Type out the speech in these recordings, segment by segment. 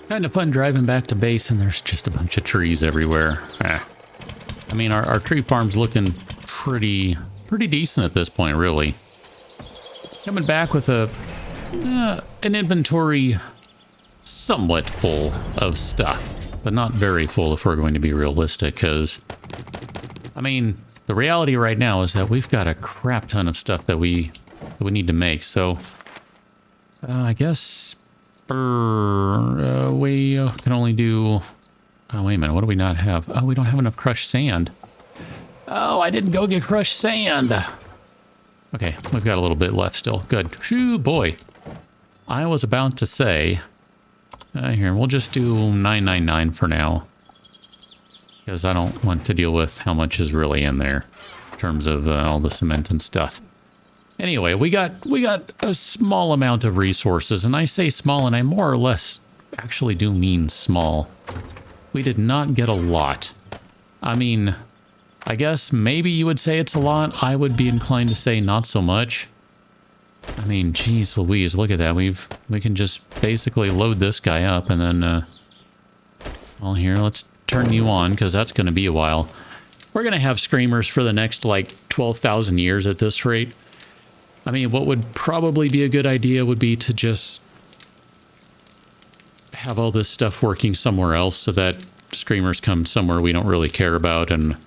Kind of fun driving back to base and there's just a bunch of trees everywhere. I mean, our tree farm's looking pretty decent at this point, really. Coming back with an inventory somewhat full of stuff, but not very full if we're going to be realistic, because, I mean, the reality right now is that we've got a crap ton of stuff that we need to make, so I guess we can only do... Oh, wait a minute, what do we not have? Oh, we don't have enough crushed sand. Oh, I didn't go get crushed sand. Okay, we've got a little bit left still. Good. Shoo, boy. I was about to say... here, we'll just do 999 for now. Because I don't want to deal with how much is really in there. In terms of all the cement and stuff. Anyway, we got a small amount of resources. And I say small, and I more or less actually do mean small. We did not get a lot. I mean, I guess maybe you would say it's a lot. I would be inclined to say not so much. I mean, geez Louise, look at that. We can just basically load this guy up and then, well, here, let's turn you on, because that's going to be a while. We're going to have screamers for the next, like, 12,000 years at this rate. I mean, what would probably be a good idea would be to just have all this stuff working somewhere else so that screamers come somewhere we don't really care about. And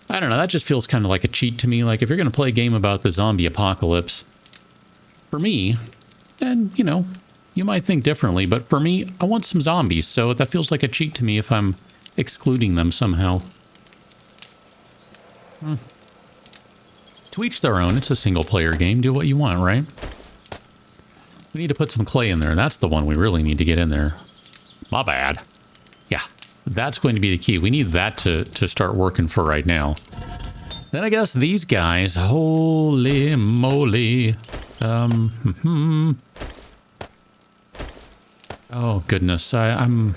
I don't know, that just feels kind of like a cheat to me. Like, if you're going to play a game about the zombie apocalypse, for me, and, you know, you might think differently, but for me, I want some zombies, so that feels like a cheat to me if I'm excluding them somehow. To each their own. It's a single-player game. Do what you want, right? We need to put some clay in there. That's the one we really need to get in there. My bad. Yeah, that's going to be the key. We need that to start working for right now. Then I guess these guys, holy moly. Oh, goodness. I'm...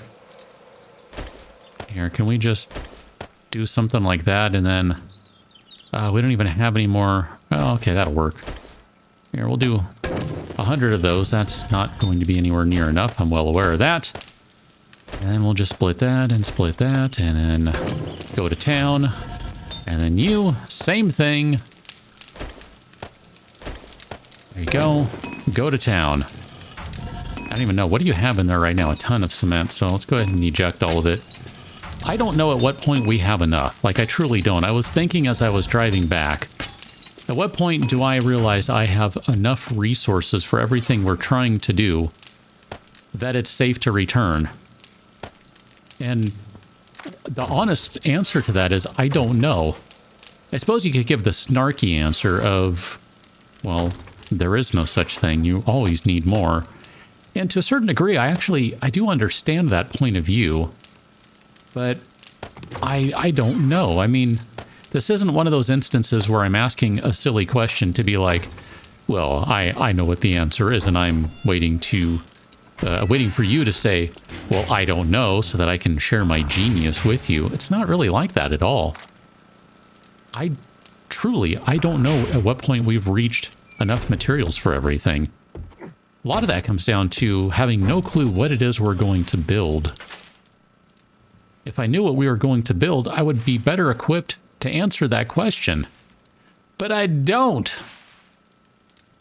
Here, can we just do something like that and then... we don't even have any more... Oh, okay, that'll work. Here, we'll do 100 of those. That's not going to be anywhere near enough. I'm well aware of that. And then we'll just split that, and then go to town. And then you, same thing. There you go. Go to town. I don't even know. What do you have in there right now? A ton of cement. So let's go ahead and eject all of it. I don't know at what point we have enough. Like, I truly don't. I was thinking as I was driving back, at what point do I realize I have enough resources for everything we're trying to do that it's safe to return? And the honest answer to that is, I don't know. I suppose you could give the snarky answer of, well, there is no such thing. You always need more. And to a certain degree, I do understand that point of view. But I don't know. I mean, this isn't one of those instances where I'm asking a silly question to be like, well, I know what the answer is, and I'm waiting for you to say, well, I don't know, so that I can share my genius with you. It's not really like that at all. I don't know at what point we've reached enough materials for everything. A lot of that comes down to having no clue what it is we're going to build. If I knew what we were going to build, I would be better equipped to answer that question. But I don't.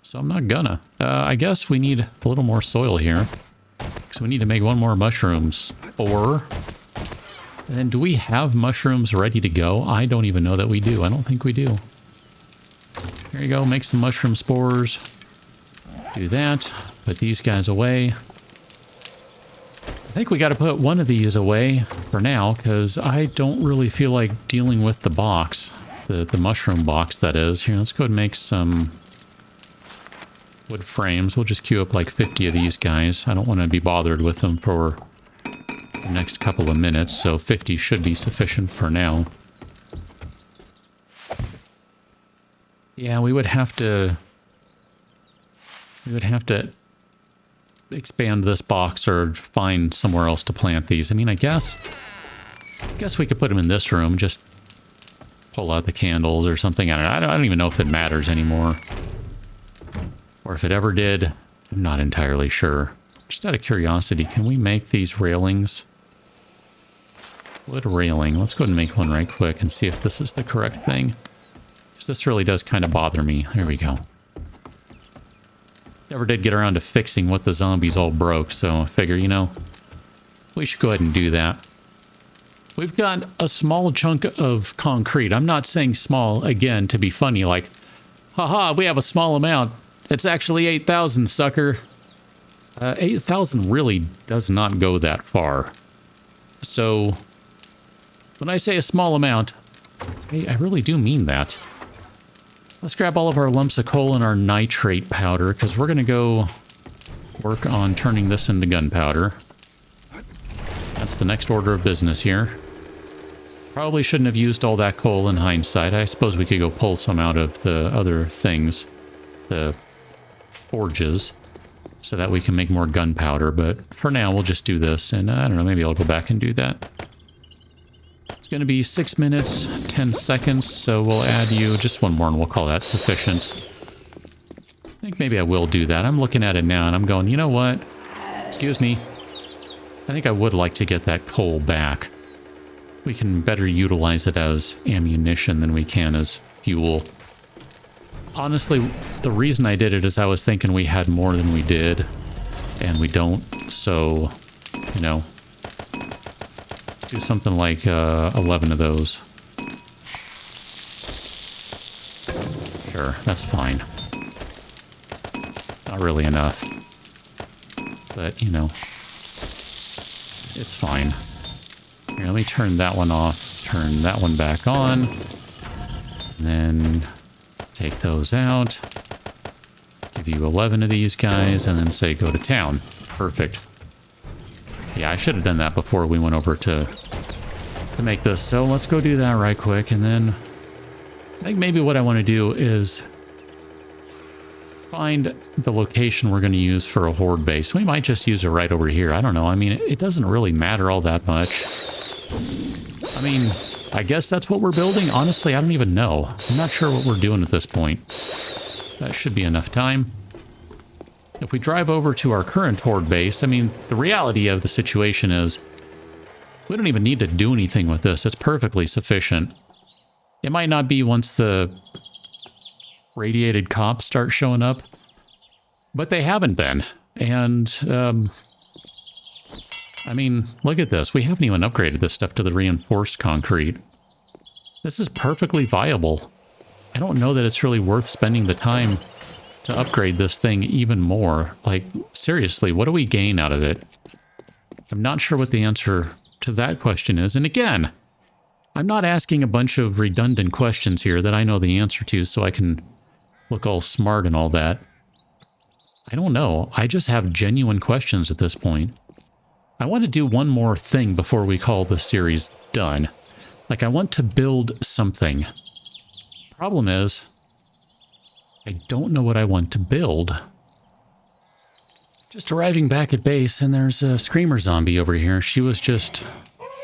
So I'm not gonna. I guess we need a little more soil here. So we need to make one more mushroom spore. And then do we have mushrooms ready to go? I don't even know that we do. I don't think we do. Here you go. Make some mushroom spores. Do that. Put these guys away. I think we got to put one of these away for now, because I don't really feel like dealing with the box. The mushroom box, that is. Here, let's go and make some wood frames. We'll just queue up like 50 of these guys. I don't want to be bothered with them for the next couple of minutes, so 50 should be sufficient for now. Yeah, we would have to expand this box or find somewhere else to plant these. I mean, I guess we could put them in this room, just pull out the candles or something. I don't even know if it matters anymore. Or if it ever did, I'm not entirely sure. Just out of curiosity, can we make these railings? Wood railing. Let's go ahead and make one right quick and see if this is the correct thing. Because this really does kind of bother me. There we go. Never did get around to fixing what the zombies all broke, so I figure, you know, we should go ahead and do that. We've got a small chunk of concrete. I'm not saying small, again, to be funny, like, haha, we have a small amount. It's actually 8,000, sucker. 8,000 really does not go that far. So, when I say a small amount, I really do mean that. Let's grab all of our lumps of coal and our nitrate powder, because we're going to go work on turning this into gunpowder. That's the next order of business here. Probably shouldn't have used all that coal in hindsight. I suppose we could go pull some out of the other things, the forges, so that we can make more gunpowder. But for now, we'll just do this, and I don't know, maybe I'll go back and do that. It's going to be 6 minutes, 10 seconds, so we'll add you just one more, and we'll call that sufficient. I think maybe I will do that. I'm looking at it now, and I'm going, you know what? Excuse me. I think I would like to get that coal back. We can better utilize it as ammunition than we can as fuel. Honestly, the reason I did it is I was thinking we had more than we did, and we don't, so, you know, let's do something like 11 of those. Sure, that's fine. Not really enough, but, you know, it's fine. Here, let me turn that one off, turn that one back on, and then take those out, give you 11 of these guys, and then say go to town. Perfect. Yeah, I should have done that before we went over to make this, so let's go do that right quick, and then I think maybe what I want to do is find the location we're going to use for a horde base. We might just use it right over here. I don't know. I mean, it doesn't really matter all that much. I mean, I guess that's what we're building. Honestly, I don't even know. I'm not sure what we're doing at this point. That should be enough time. If we drive over to our current horde base, I mean, the reality of the situation is we don't even need to do anything with this. It's perfectly sufficient. It might not be once the radiated cops start showing up, but they haven't been. And, I mean, look at this. We haven't even upgraded this stuff to the reinforced concrete. This is perfectly viable. I don't know that it's really worth spending the time to upgrade this thing even more. Like, seriously, what do we gain out of it? I'm not sure what the answer to that question is. And again, I'm not asking a bunch of redundant questions here that I know the answer to so I can look all smart and all that. I don't know. I just have genuine questions at this point. I want to do one more thing before we call the series done. Like, I want to build something. Problem is, I don't know what I want to build. Just arriving back at base, and there's a screamer zombie over here. She was just,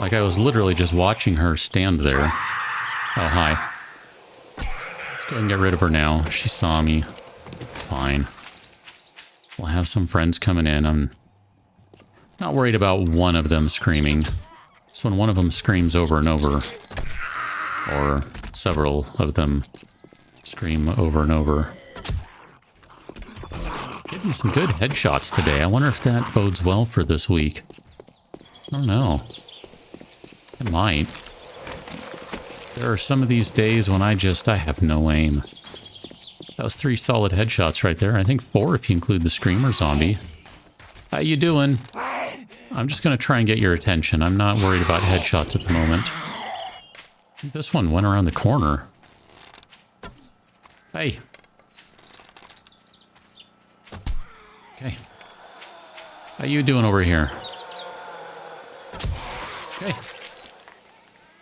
like, I was literally just watching her stand there. Oh, hi. Let's go and get rid of her now. She saw me. It's fine. We'll have some friends coming in. I'm not worried about one of them screaming. It's when one of them screams over and over. Or several of them scream over and over. Getting some good headshots today. I wonder if that bodes well for this week. I don't know. It might. There are some of these days when I have no aim. That was 3 solid headshots right there. I think 4 if you include the screamer zombie. How you doing? I'm just going to try and get your attention. I'm not worried about headshots at the moment. I think this one went around the corner. Hey. Okay. How you doing over here? Okay.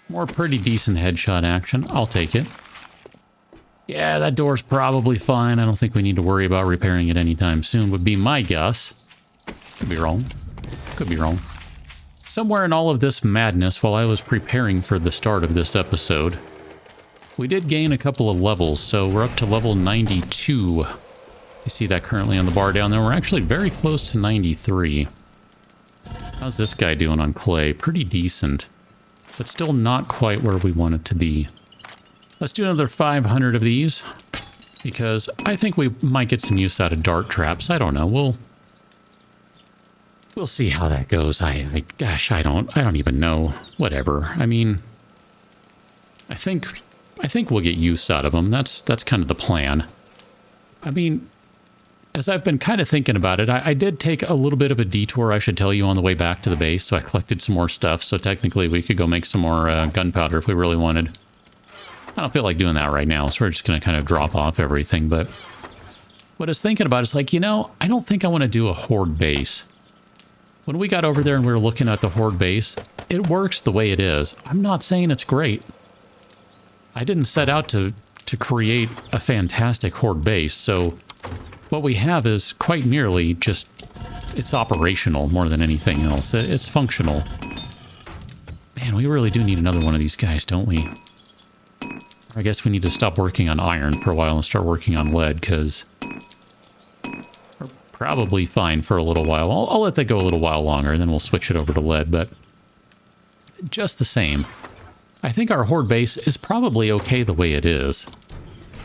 More pretty decent headshot action. I'll take it. Yeah, that door's probably fine. I don't think we need to worry about repairing it anytime soon, would be my guess. Could be wrong. Could be wrong. Somewhere in all of this madness, while I was preparing for the start of this episode, we did gain a couple of levels, so we're up to level 92. You see that currently on the bar down there. We're actually very close to 93. How's this guy doing on clay? Pretty decent, but still not quite where we want it to be. Let's do another 500 of these, because I think we might get some use out of dart traps. I don't know. We'll see how that goes. Gosh, I don't even know. Whatever. I mean, I think we'll get use out of them. That's kind of the plan. I mean, as I've been kind of thinking about it, I did take a little bit of a detour, I should tell you, on the way back to the base. So I collected some more stuff. So technically we could go make some more gunpowder if we really wanted. I don't feel like doing that right now, so we're just going to kind of drop off everything. But what I was thinking about is like, you know, I don't think I want to do a horde base. When we got over there and we were looking at the horde base, it works the way it is. I'm not saying it's great. I didn't set out to create a fantastic horde base, so what we have is quite merely just, it's operational more than anything else. It's functional. Man, we really do need another one of these guys, don't we? I guess we need to stop working on iron for a while and start working on lead, because we're probably fine for a little while. I'll let that go a little while longer, and then we'll switch it over to lead, but just the same, I think our horde base is probably okay the way it is.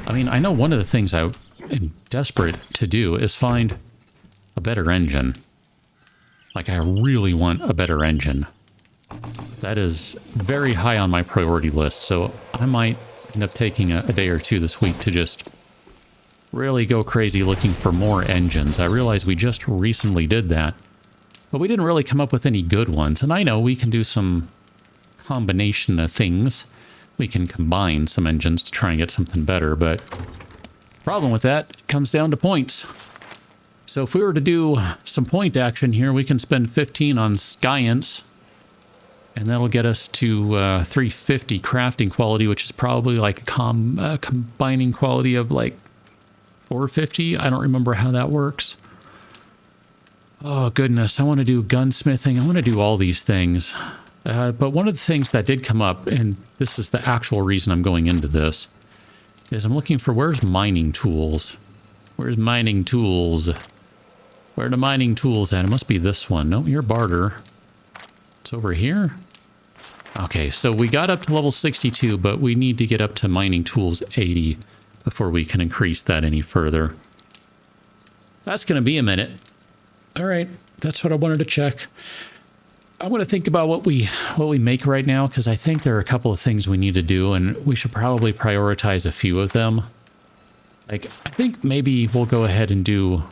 I mean, I know one of the things I am desperate to do is find a better engine. Like, I really want a better engine. That is very high on my priority list, so I might end up taking a day or two this week to just really go crazy looking for more engines. I realize we just recently did that, but we didn't really come up with any good ones. And I know we can do some combination of things. We can combine some engines to try and get something better, but the problem with that comes down to points. So if we were to do some point action here, we can spend 15 on science, and that'll get us to 350 crafting quality, which is probably like a combining quality of like 450. I don't remember how that works. Oh, goodness. I want to do gunsmithing. I want to do all these things. But one of the things that did come up, and this is the actual reason I'm going into this, is I'm looking for where's mining tools? Where's mining tools? Where are the mining tools at? It must be this one. No, you're barter. It's over here. Okay, so we got up to level 62, but we need to get up to mining tools 80 before we can increase that any further. That's going to be a minute. All right, that's what I wanted to check. I want to think about what we make right now, because I think there are a couple of things we need to do, and we should probably prioritize a few of them. Like, I think maybe we'll go ahead and do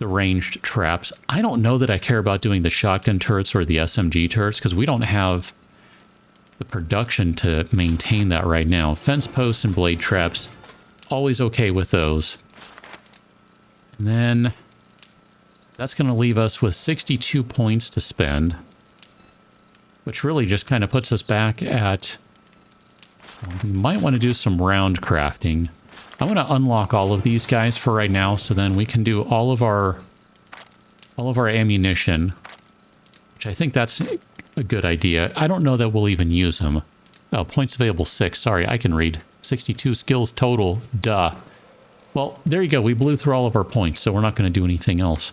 the ranged traps. I don't know that I care about doing the shotgun turrets or the SMG turrets, because we don't have the production to maintain that right now. Fence posts and blade traps, always okay with those. And then that's going to leave us with 62 points to spend, which really just kind of puts us back at, well, we might want to do some round crafting. I want to unlock all of these guys for right now, so then we can do all of our ammunition, which I think that's a good idea. I don't know that we'll even use them. Oh, points available 6. Sorry, I can read. 62 skills total. Duh. Well, there you go. We blew through all of our points, so we're not going to do anything else.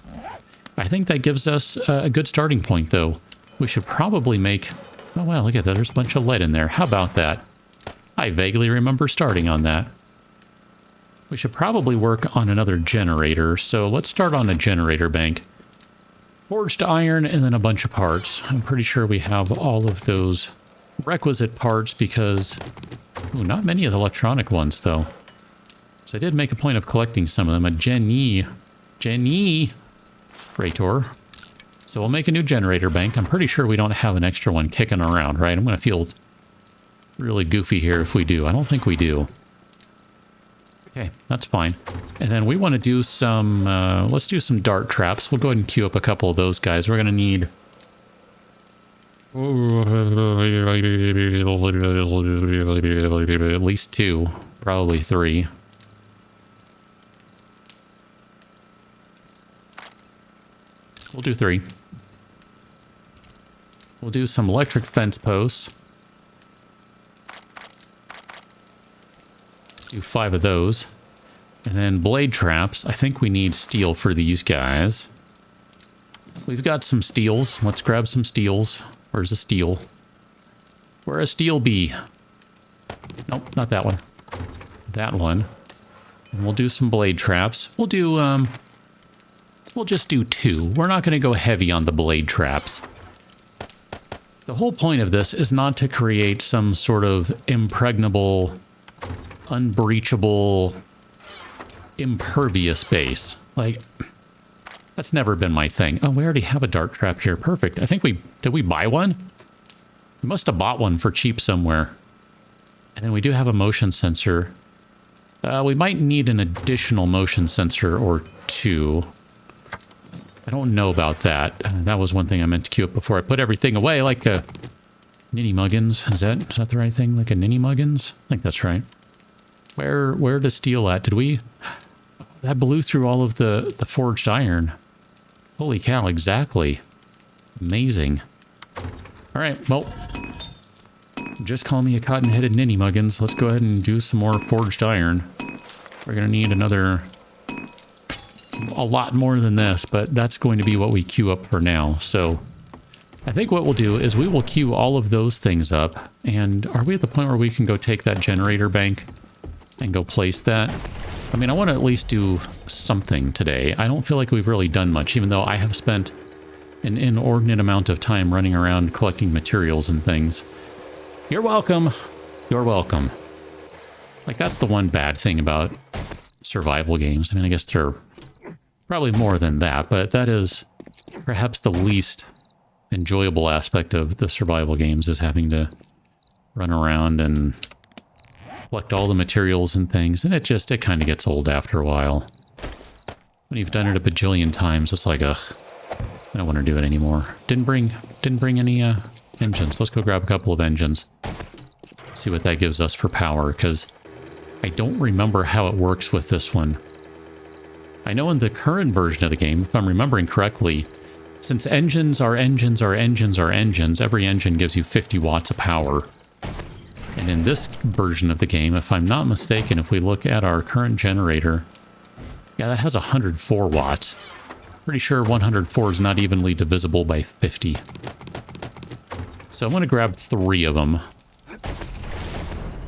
I think that gives us a good starting point, though. We should probably make... Oh, wow, look at that. There's a bunch of lead in there. How about that? I vaguely remember starting on that. We should probably work on another generator, so let's start on a generator bank. Forged iron and then a bunch of parts. I'm pretty sure we have all of those requisite parts because... Ooh, not many of the electronic ones, though. So I did make a point of collecting some of them. A generator. So we'll make a new generator bank. I'm pretty sure we don't have an extra one kicking around, right? I'm going to feel really goofy here if we do. I don't think we do. Okay, that's fine. And then we want to do some, let's do some dart traps. We'll go ahead and queue up a couple of those guys. We're going to need... at least 2, probably 3. We'll do 3. We'll do some electric fence posts. Do 5 of those. And then blade traps. I think we need steel for these guys. We've got some steels. Let's grab some steels. Where's a steel? Where a steel be? Nope, not that one. That one. And we'll do some blade traps. We'll do, we'll just do 2. We're not going to go heavy on the blade traps. The whole point of this is not to create some sort of impregnable, unbreachable, impervious base. Like, that's never been my thing. Oh, we already have a dart trap here. Perfect. I think did we buy one? We must have bought one for cheap somewhere. And then we do have a motion sensor. We might need an additional motion sensor or 2. I don't know about that. That was one thing I meant to queue up before I put everything away, like a Ninny Muggins. Is that the right thing? Like a Ninny Muggins? I think that's right. Where does steel at? Did we... That blew through all of the forged iron. Holy cow, exactly. Amazing. Alright, well... Just call me a cotton-headed Ninny Muggins. Let's go ahead and do some more forged iron. We're gonna need another... a lot more than this, but that's going to be what we queue up for now. So I think what we'll do is we will queue all of those things up. And are we at the point where we can go take that generator bank and go place that? I mean, I want to at least do something today. I don't feel like we've really done much, even though I have spent an inordinate amount of time running around collecting materials and things. You're welcome. You're welcome. Like, that's the one bad thing about survival games. I mean, I guess there are probably more than that, but that is perhaps the least enjoyable aspect of the survival games, is having to run around and collect all the materials and things, and it kind of gets old after a while. When you've done it a bajillion times, it's like, ugh, I don't want to do it anymore. Didn't bring any engines. Let's go grab a couple of engines. See what that gives us for power, because I don't remember how it works with this one. I know in the current version of the game, if I'm remembering correctly, since engines are engines are engines are engines, every engine gives you 50 watts of power. And in this version of the game, if I'm not mistaken, if we look at our current generator, yeah, that has 104 watts. Pretty sure 104 is not evenly divisible by 50. So I'm going to grab 3 of them.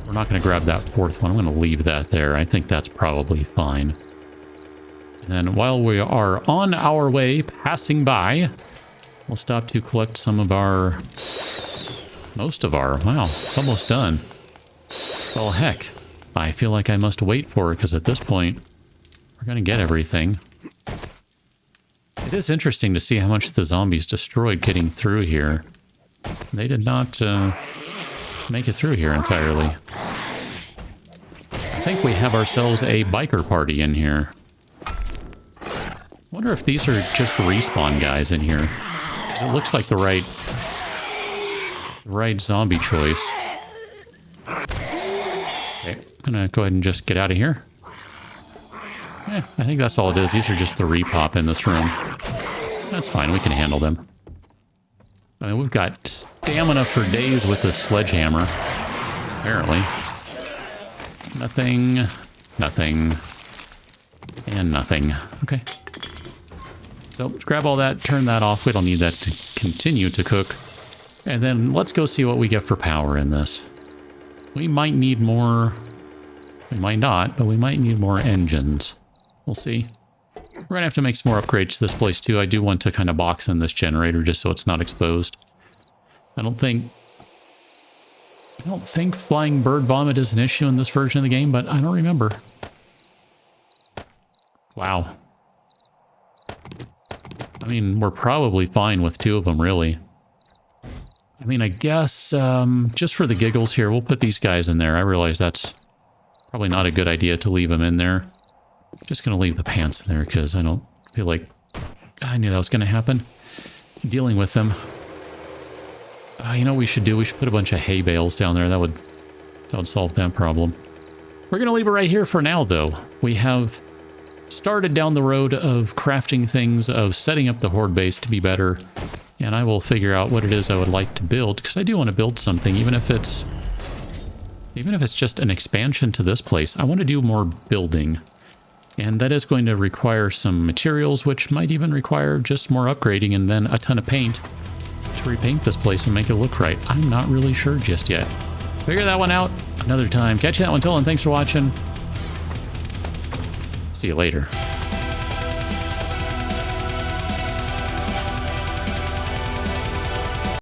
We're not going to grab that 4th one. I'm going to leave that there. I think that's probably fine. And while we are on our way, passing by, we'll stop to collect some of our... most of our... Wow, it's almost done. Well, heck. I feel like I must wait for it, because at this point, we're going to get everything. It is interesting to see how much the zombies destroyed getting through here. They did not make it through here entirely. I think we have ourselves a biker party in here. I wonder if these are just respawn guys in here, because it looks like the right zombie choice. Okay, I'm gonna go ahead and just get out of here. Yeah, I think that's all it is. These are just the repop in this room. That's fine, we can handle them. I mean, we've got stamina for days with this sledgehammer, apparently. Nothing, nothing, and nothing. Okay. So let's grab all that, turn that off. We don't need that to continue to cook. And then let's go see what we get for power in this. We might need more. We might not, but we might need more engines. We'll see. We're going to have to make some more upgrades to this place too. I do want to kind of box in this generator just so it's not exposed. I don't think flying bird vomit is an issue in this version of the game, but I don't remember. Wow. I mean, we're probably fine with 2 of them, really. I mean, I guess, just for the giggles here, we'll put these guys in there. I realize that's probably not a good idea to leave them in there. Just gonna leave the pants in there, because I don't feel like... I knew that was gonna happen. Dealing with them. You know what we should do? We should put a bunch of hay bales down there. That would solve that problem. We're gonna leave it right here for now, though. We have started down the road of crafting things, of setting up the horde base to be better, and I will figure out what it is I would like to build, because I do want to build something, even if it's just an expansion to this place. I want to do more building. And that is going to require some materials, which might even require just more upgrading and then a ton of paint to repaint this place and make it look right. I'm not really sure just yet. Figure that one out another time. Catch you that one till, and thanks for watching. See you later.